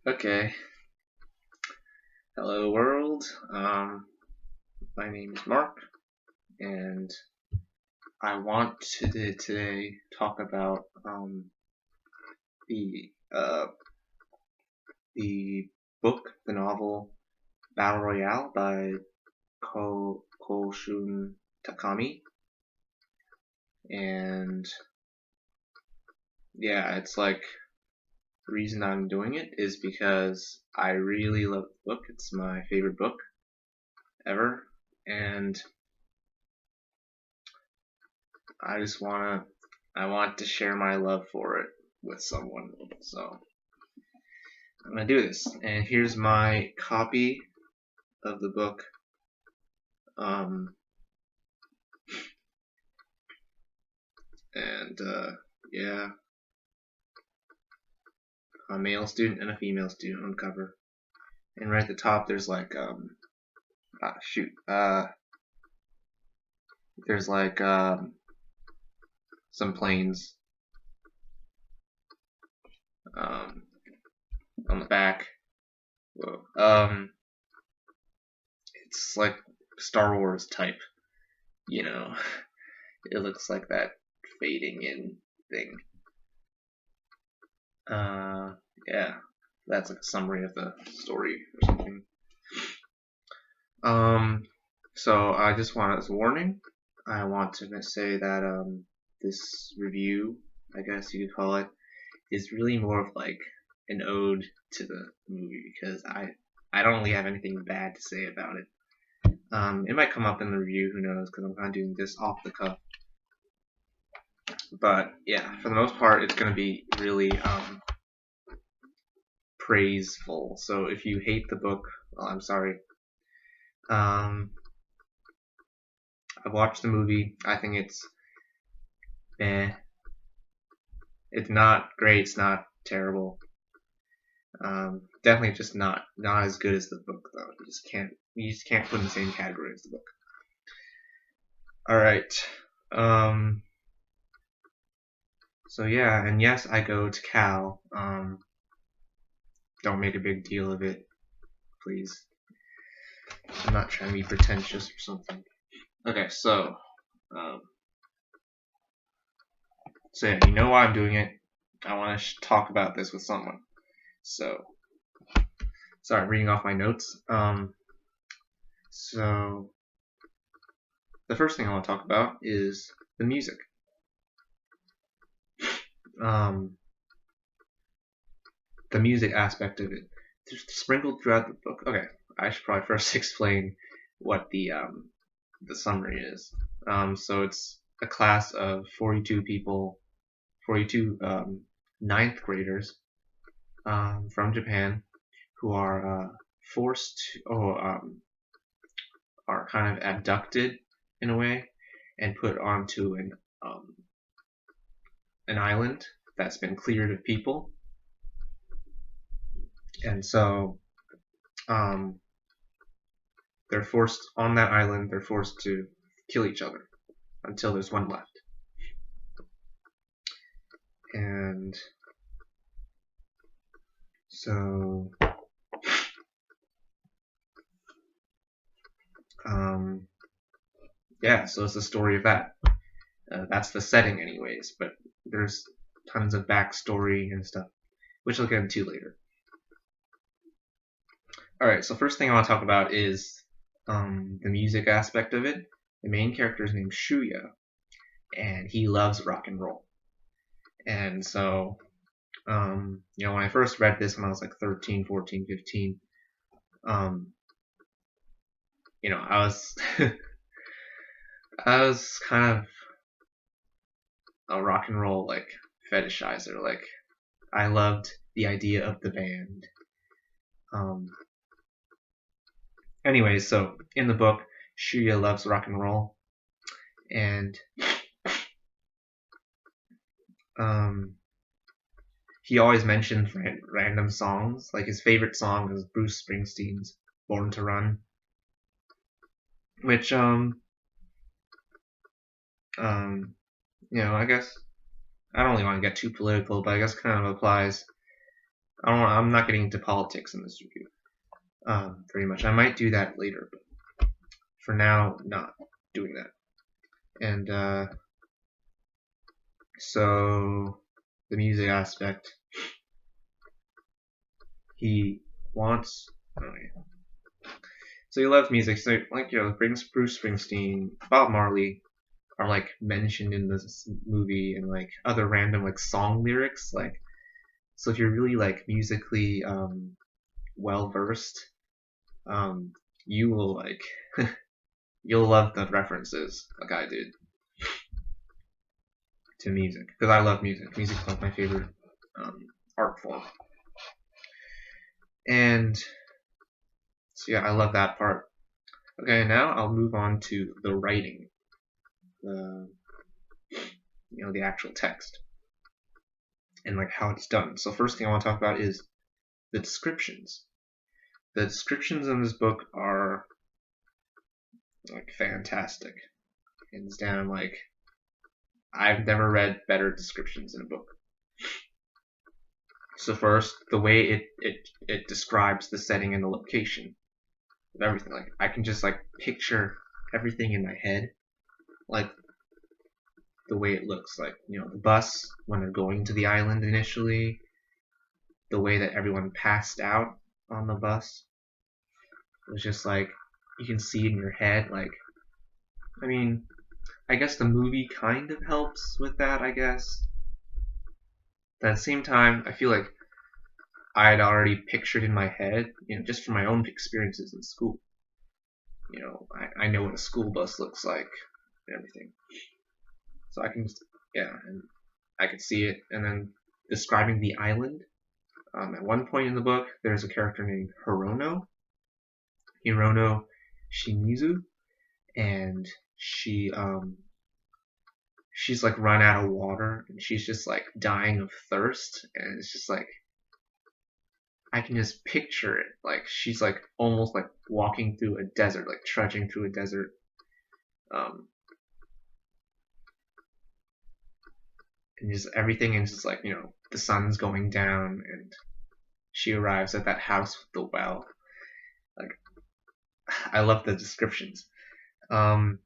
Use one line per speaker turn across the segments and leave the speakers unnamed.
Okay. Hello world. My name is Mark, and I want to today talk about the the book, the novel Battle Royale by Koshun Takami, and yeah, it's like the reason I'm doing it is because I really love the book. It's my favorite book ever, and I want to share my love for it with someone. So I'm gonna do this. And here's my copy of the book. Um, and yeah, a male student and a female student on the cover. And right at the top, there's like there's like some planes on the back. Whoa. It's like Star Wars type, you know. It looks like that fading in thing. Yeah, that's like a summary of the story or something. So I just want as a warning, I want to say that this review, I guess you could call it, is really more of like an ode to the movie because I don't really have anything bad to say about it. It might come up in the review, who knows, because I'm kind of doing this off the cuff. But yeah, for the most part, it's going to be really praiseful. So if you hate the book, well, I'm sorry. I've watched the movie. I think it's It's not great. It's not terrible. Definitely just not as good as the book though. You just can't put in the same category as the book. All right. So yeah, and yes, I go to Cal. Don't make a big deal of it, please. I'm not trying to be pretentious or something. Okay, so yeah, you know why I'm doing it. I want to talk about this with someone. So, sorry, I'm reading off my notes. So the first thing I want to talk about is the music. The music aspect of it, just sprinkled throughout the book. Okay, I should probably first explain what the summary is. So it's a class of 42 people, 42 ninth graders from Japan who are forced or are kind of abducted in a way and put onto an island that's been cleared of people. And so they're forced on that island, they're forced to kill each other until there's one left. And so yeah, so it's the story of that. That's the setting anyways, but there's tons of backstory and stuff, which I'll get into later. Alright, so first thing I want to talk about is the music aspect of it. The main character is named Shuya, and he loves rock and roll. And so, when I first read this when I was like 13, 14, 15, I was I was kind of a rock and roll like fetishizer. Like I loved the idea of the band. Anyway, so in the book, Shuya loves rock and roll, and he always mentions random songs. Like his favorite song is Bruce Springsteen's "Born to Run," which I guess I don't really want to get too political, but I guess kind of applies I'm not getting into politics in this review. Very much. I might do that later, but for now, not doing that. And so the music aspect, he wants. Oh yeah. So he loves music. So like Bruce Springsteen, Bob Marley are like mentioned in this movie, and like other random like song lyrics. Like, so if you're really like musically well versed, you will like you'll love the references like I did to music, because I love music. Music's like my favorite art form. And so yeah, I love that part. Okay, now I'll move on to the writing, the the actual text, and like how it's done. So first thing I want to talk about is the descriptions. The descriptions in this book are like fantastic, hands down. Like, I've never read better descriptions in a book. So first, the way it describes the setting and the location of everything. Like, I can just like picture everything in my head, like the way it looks. Like, the bus when they're going to the island initially, the way that everyone passed out on the bus. It was just like you can see in your head. Like, I mean, I guess the movie kind of helps with that, I guess. But at the same time, I feel like I had already pictured in my head, just from my own experiences in school. I know what a school bus looks like and everything. So I can just, and I could see it. And then describing the island. At one point in the book, there's a character named Hirono Shimizu, and she's like run out of water, and she's just like dying of thirst, and it's just like I can just picture it. Like, she's like almost like walking through a desert, like trudging through a desert. And just everything is just like, the sun's going down, and she arrives at that house with the well. Like, I love the descriptions. So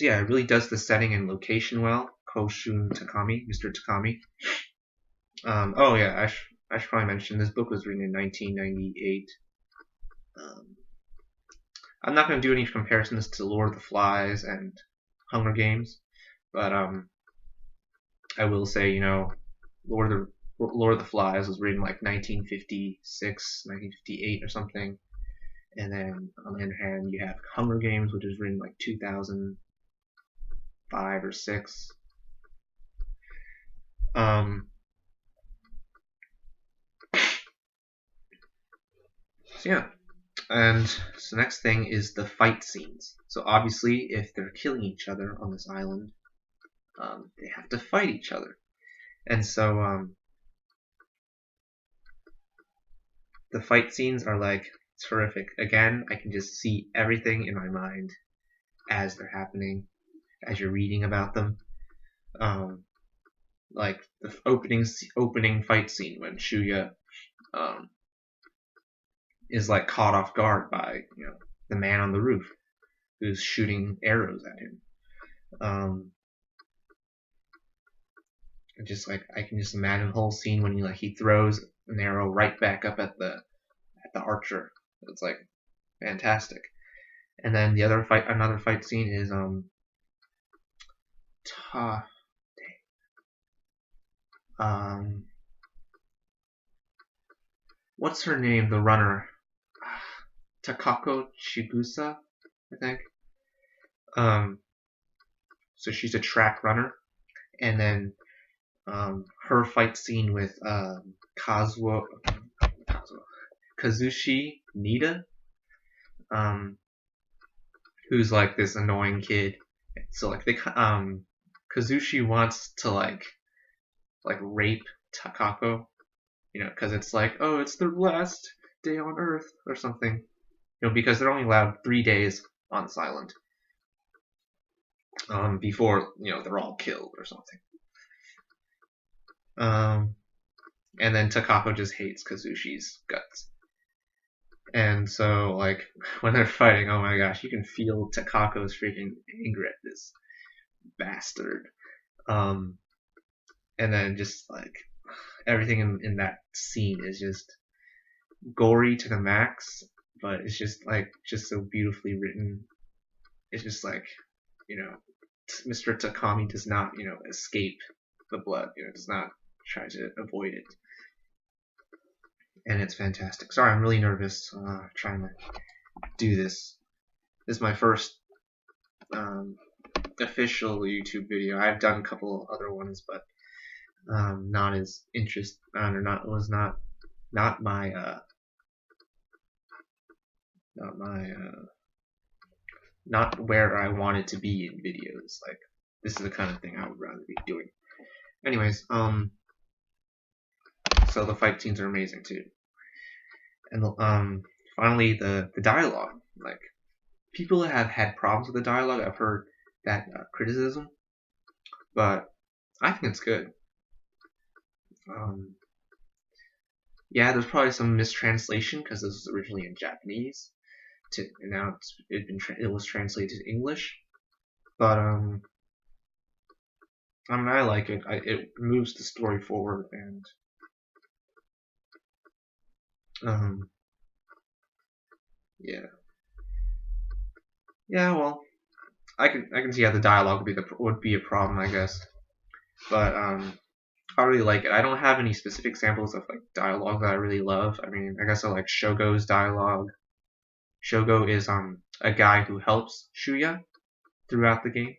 yeah, it really does the setting and location well. Koshun Takami, Mr. Takami. Oh yeah, I should probably mention this book was written in 1998. I'm not going to do any comparisons to Lord of the Flies and Hunger Games, but I will say, Lord of the Flies was written like 1956, 1958 or something. And then on the other hand, you have Hunger Games, which was written like 2005 or 6. So yeah, and so the next thing is the fight scenes. So obviously, if they're killing each other on this island, they have to fight each other. And so the fight scenes are like terrific. Again, I can just see everything in my mind as they're happening, as you're reading about them. Like the opening fight scene when Shuya is like caught off guard by the man on the roof who's shooting arrows at him. Just like I can just imagine the whole scene when he throws an arrow right back up at the archer. It's like fantastic. And then another fight scene is what's her name? The runner, Takako Chigusa, I think. So she's a track runner, and then her fight scene with Kazushi Nida, who's like this annoying kid. So like Kazushi wants to like rape Takako, because it's like, oh, it's the last day on Earth or something, because they're only allowed 3 days on this island before they're all killed or something. and then Takako just hates Kazushi's guts. And so, like, when they're fighting, oh my gosh, you can feel Takako's freaking anger at this bastard. And then just, like, everything in that scene is just gory to the max, but it's just, like, just so beautifully written. It's just, like, Mr. Takami does not, escape the blood, does not try to avoid it. And it's fantastic. Sorry, I'm really nervous trying to do this. This is my first official YouTube video. I've done a couple other ones, but not as not where I wanted to be in videos. Like, this is the kind of thing I would rather be doing. Anyways, so the fight scenes are amazing too. And finally, the dialogue. Like, people have had problems with the dialogue. I've heard that criticism, but I think it's good. Yeah, there's probably some mistranslation because this was originally in Japanese, and now it was translated to English. But I mean, I like it. It moves the story forward, and yeah. Well, I can see how the dialogue would be a problem, I guess. But I really like it. I don't have any specific examples of like dialogue that I really love. I mean, I guess I like Shogo's dialogue. Shogo is a guy who helps Shuya throughout the game.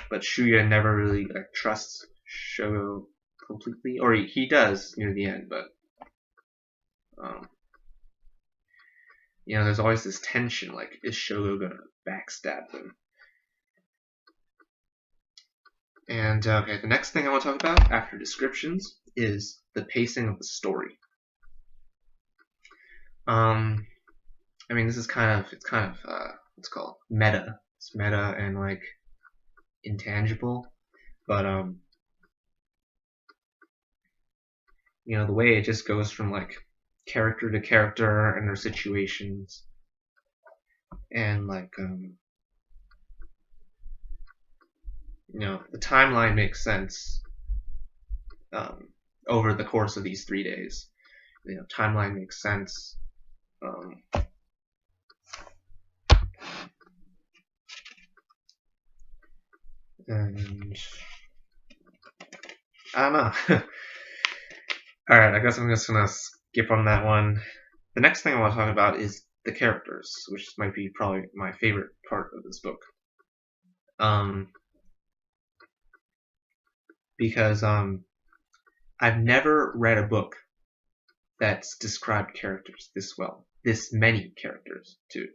But Shuya never really like trusts Shogo completely, or he does near the end, but there's always this tension, like, is Shogo gonna backstab them? And okay, the next thing I want to talk about after descriptions is the pacing of the story. I mean, this is kind of what's called meta. It's meta and like intangible, but the way it just goes from like character to character and their situations, and like the timeline makes sense over the course of these 3 days. Timeline makes sense. And I don't know. Alright, I guess I'm just gonna skip on that one. The next thing I want to talk about is the characters, which might be probably my favorite part of this book. Because I've never read a book that's described characters this well. This many characters, too.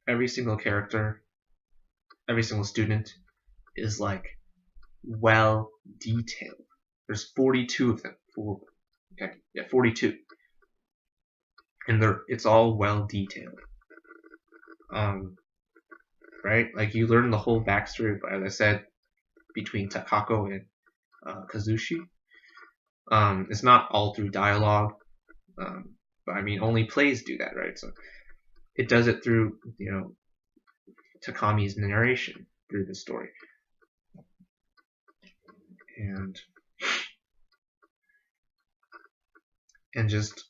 Every single character, every single student is like well detailed. There's 42 of them. 42. And it's all well detailed. Right? Like, you learn the whole backstory, as I said, between Takako and Kazushi. It's not all through dialogue, but I mean, only plays do that, right? So it does it through, Takami's narration through the story. And just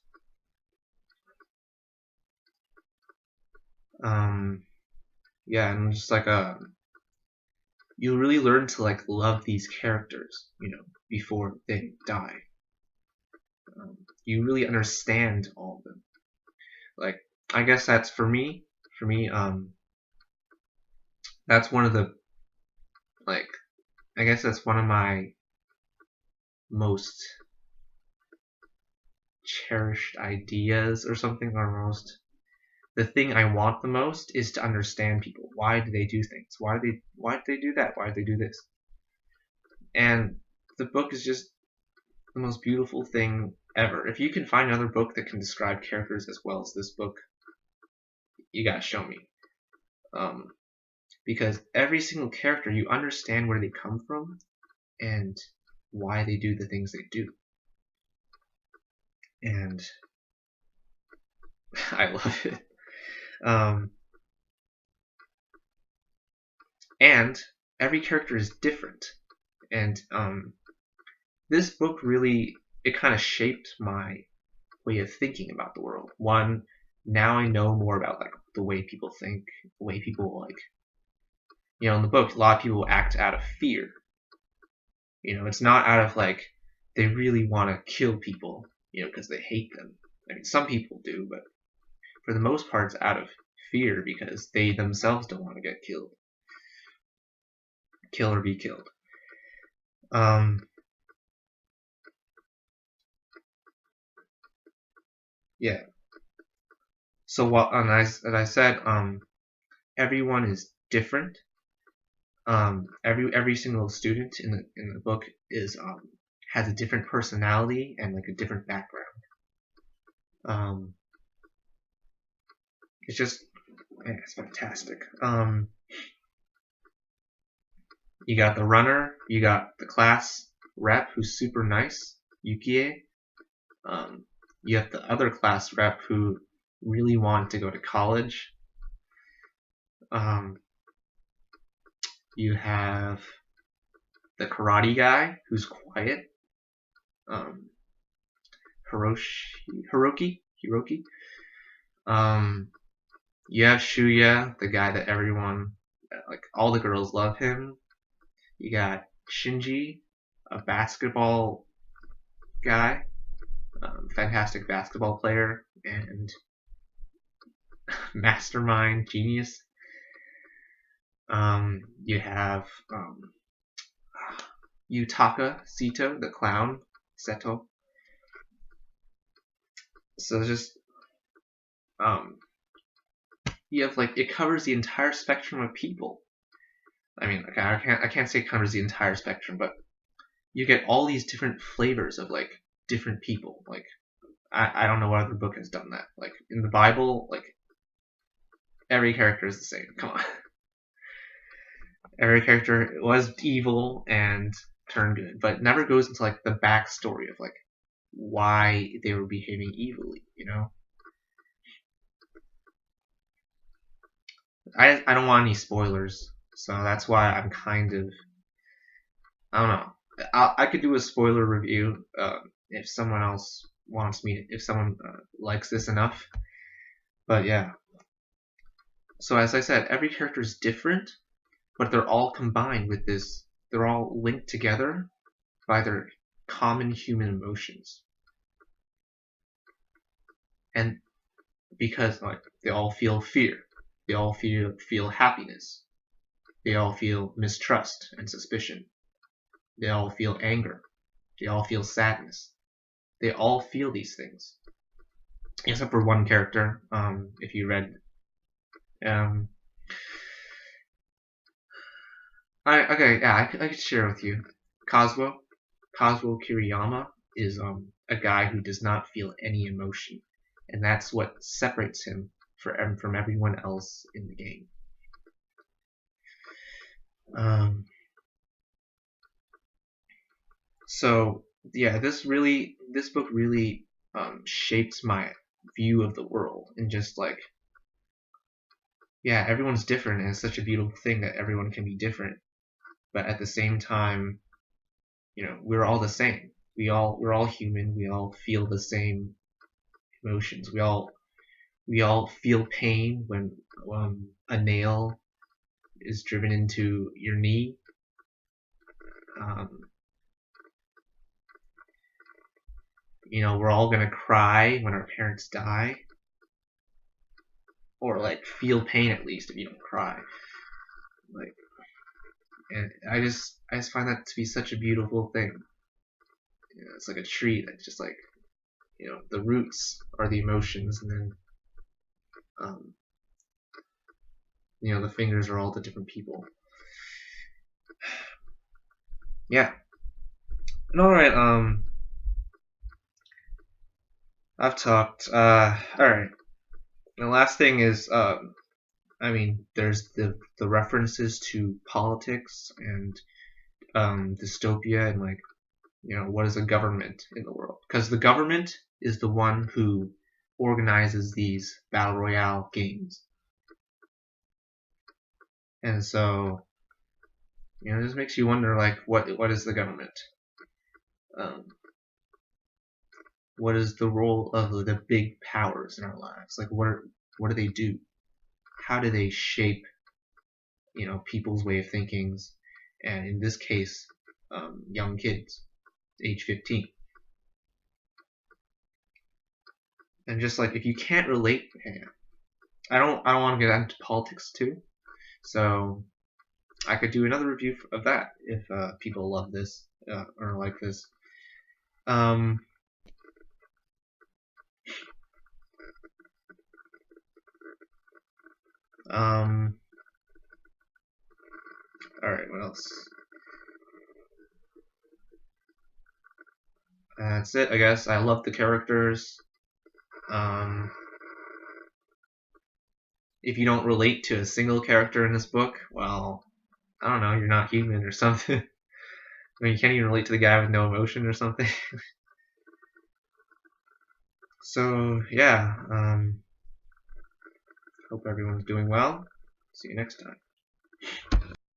and just like you really learn to like love these characters, before they die. You really understand all of them. Like, I guess that's for me, that's one of the, like, I guess that's one of my most cherished ideas or something, or the thing I want the most is to understand people. Why do they do things? Why do they do that? Why do they do this? And the book is just the most beautiful thing ever. If you can find another book that can describe characters as well as this book, you gotta show me. because every single character, you understand where they come from and why they do the things they do. And I love it. And every character is different. And this book really, it kind of shaped my way of thinking about the world. One, now I know more about like the way people think, the way people like, in the book, a lot of people act out of fear. It's not out of like they really want to kill people, because they hate them. I mean, some people do, but for the most part, it's out of fear because they themselves don't want to get killed, kill or be killed. Yeah. So as I said, everyone is different. Every single student in the book is has a different personality and like a different background. It's fantastic. You got the runner, you got the class rep who's super nice, Yukie. You have the other class rep who really wanted to go to college. You have the karate guy who's quiet, Hiroki. You have Shuya, the guy that everyone, like all the girls love him. You got Shinji, a basketball guy, fantastic basketball player and mastermind genius. You have Yutaka Sito, the clown, Seto. So just you have like it covers the entire spectrum of people. I mean, okay, I can't say it covers the entire spectrum, but you get all these different flavors of like different people. Like I don't know what other book has done that. Like in the Bible, like every character is the same. Come on. Every character was evil and turned good, but never goes into like the backstory of like why they were behaving evilly, I don't want any spoilers, so that's why I'm kind of, I don't know. I could do a spoiler review if someone else wants me, if someone likes this enough. But yeah. So as I said, every character is different, but they're all combined with this. They're all linked together by their common human emotions. And because like they all feel fear, they all feel happiness, they all feel mistrust and suspicion, they all feel anger, they all feel sadness. They all feel these things, except for one character. If you read, I could share with you. Kazuo Kiriyama is a guy who does not feel any emotion, and that's what separates him from everyone else in the game. So yeah, this book really shapes my view of the world, and just like, yeah, everyone's different, and it's such a beautiful thing that everyone can be different, but at the same time, we're all the same. We're all human. We all feel the same emotions. We all feel pain when a nail is driven into your knee. We're all gonna cry when our parents die, or like feel pain at least if you don't cry. Like, and I just find that to be such a beautiful thing. It's like a tree that's just like, the roots are the emotions, and then the fingers are all the different people. Yeah. All right. I've talked. All right. The last thing is I mean, there's the references to politics and dystopia and like, what is a government in the world? Because the government is the one who organizes these battle royale games, and so it just makes you wonder, like, what is the government? Um, what is the role of the big powers in our lives? Like, what do they do? How do they shape people's way of thinking, and in this case, young kids, age 15. And just like if you can't relate, I don't want to get into politics too, so I could do another review of that if people love this or like this. Um, all right, what else? That's it, I guess. I love the characters. Um, if you don't relate to a single character in this book, well, I don't know, you're not human or something. I mean, you can't even relate to the guy with no emotion or something. So, yeah, hope everyone's doing well. See you next time.